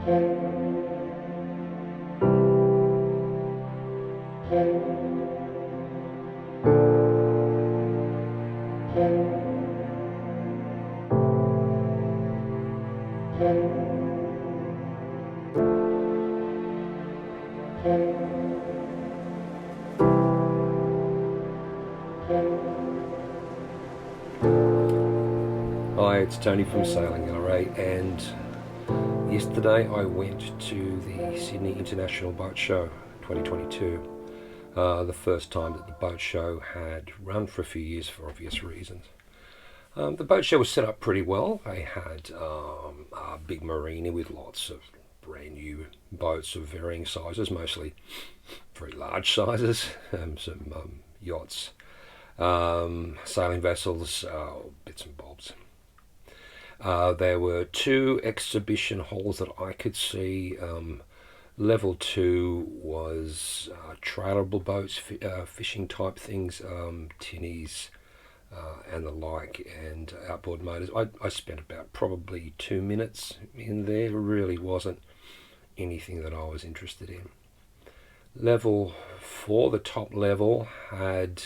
Hi, it's Tony from Sailing LRA, and yesterday I went to the Sydney International Boat Show 2022. The first time that the boat show had run for a few years for obvious reasons. The boat show was set up pretty well. They had a big marina with lots of brand new boats of varying sizes, mostly very large sizes, some yachts, sailing vessels, bits and bobs. There were two exhibition halls that I could see. Level two was trailable boats, fishing type things, tinnies, and the like, and outboard motors. I spent about probably 2 minutes in there. It really wasn't anything that I was interested in. Level four, the top level, had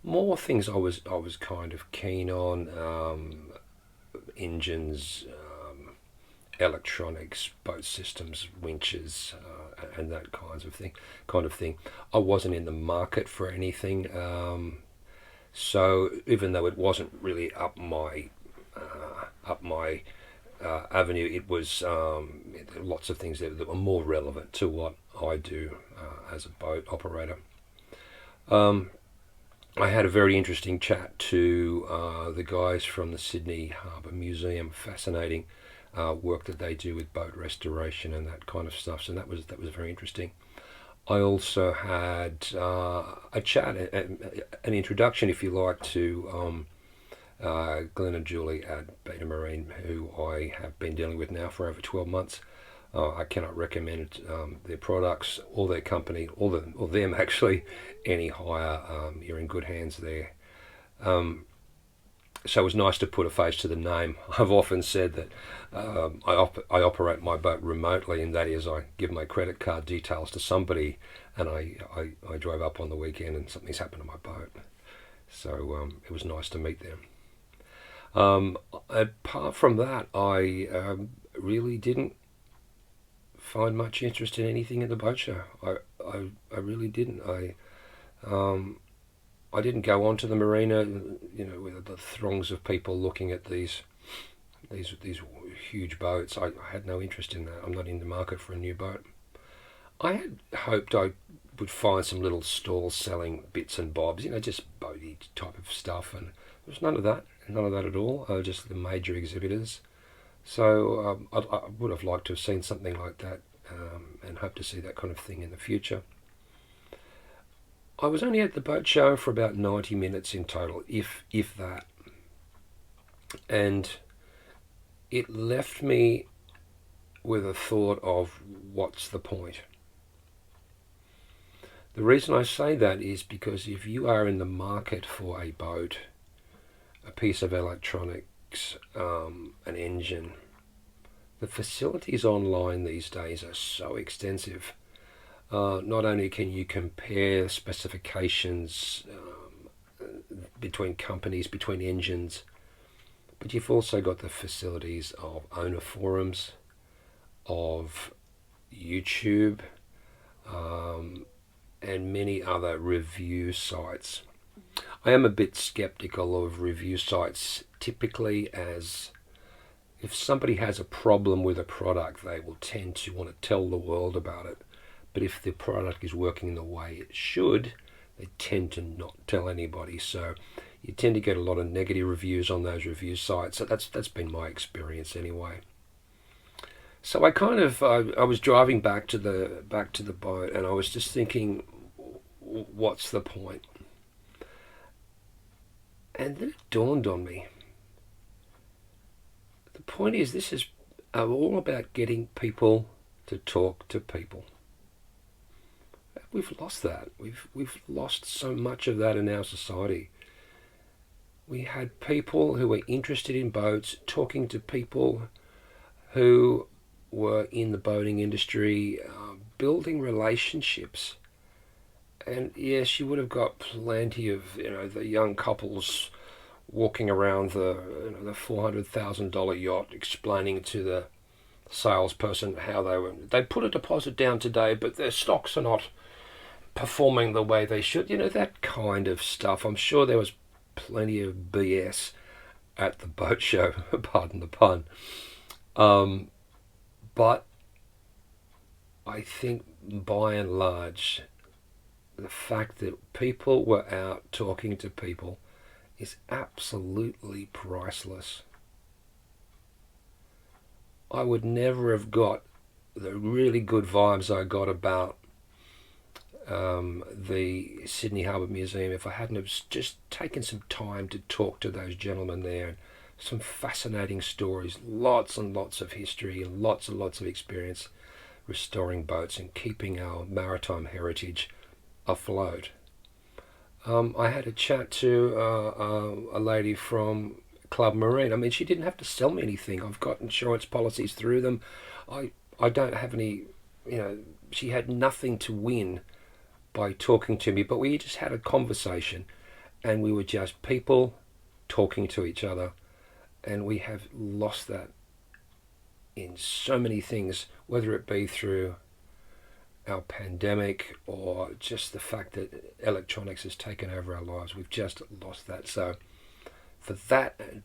more things I was kind of keen on. Engines, electronics, boat systems, winches, and that kinds of thing. Kind of thing. I wasn't in the market for anything, so even though it wasn't really up my avenue, it was lots of things that were more relevant to what I do as a boat operator. I had a very interesting chat to the guys from the Sydney Harbour Museum. Fascinating work that they do with boat restoration and that kind of stuff. So that was very interesting. I also had a chat, an introduction, if you like, to Glenn and Julie at Beta Marine, who I have been dealing with now for over 12 months. I cannot recommend their products or their company or them actually any higher. You're in good hands there. So it was nice to put a face to the name. I've often said that I operate my boat remotely, and that is I give my credit card details to somebody, and I drove up on the weekend and something's happened to my boat. So it was nice to meet them. Apart from that, I really didn't find much interest in anything at the boat show. I really didn't. I didn't go onto the marina, with the throngs of people looking at these huge boats. I had no interest in that. I'm not in the market for a new boat. I had hoped I would find some little stalls selling bits and bobs, just boaty type of stuff, and there was none of that at all. Just the major exhibitors. So I would have liked to have seen something like that, and hope to see that kind of thing in the future. I was only at the boat show for about 90 minutes in total, if that, and it left me with a thought of what's the point. The reason I say that is because if you are in the market for a boat, a piece of electronics, an engine, the facilities online these days are so extensive. Not only can you compare specifications between companies, between engines, but you've also got the facilities of owner forums, of YouTube, and many other review sites. I am a bit skeptical of review sites typically, as if somebody has a problem with a product, they will tend to want to tell the world about it. But if the product is working the way it should, they tend to not tell anybody. So you tend to get a lot of negative reviews on those review sites. So that's been my experience anyway. So I was driving back to the boat, and I was just thinking, what's the point? And then it dawned on me. The point is, this is all about getting people to talk to people. We've lost that. We've lost so much of that in our society. We had people who were interested in boats talking to people who were in the boating industry, building relationships. And yes, you would have got plenty of, the young couples walking around the $400,000 yacht, explaining to the salesperson how they put a deposit down today, but their stocks are not performing the way they should. That kind of stuff. I'm sure there was plenty of BS at the boat show, pardon the pun. But I think by and large, the fact that people were out talking to people is absolutely priceless. I would never have got the really good vibes I got about the Sydney Harbour Museum if I hadn't have just taken some time to talk to those gentlemen there. Some fascinating stories, lots and lots of history, and lots of experience restoring boats and keeping our maritime heritage afloat. I had a chat to a lady from Club Marine. I mean, she didn't have to sell me anything. I've got insurance policies through them. I don't have any, she had nothing to win by talking to me, but we just had a conversation, and we were just people talking to each other, and we have lost that in so many things, whether it be through our pandemic or just the fact that electronics has taken over our lives. We've just lost that. So for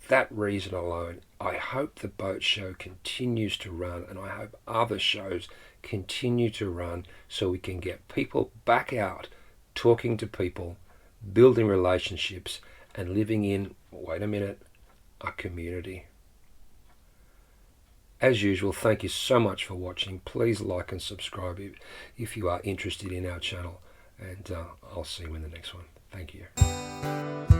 that reason alone, I hope the boat show continues to run, and I hope other shows continue to run, so we can get people back out talking to people, building relationships, and living in, wait a minute, a community. As usual, thank you so much for watching. Please like and subscribe if you are interested in our channel, and I'll see you in the next one. Thank you.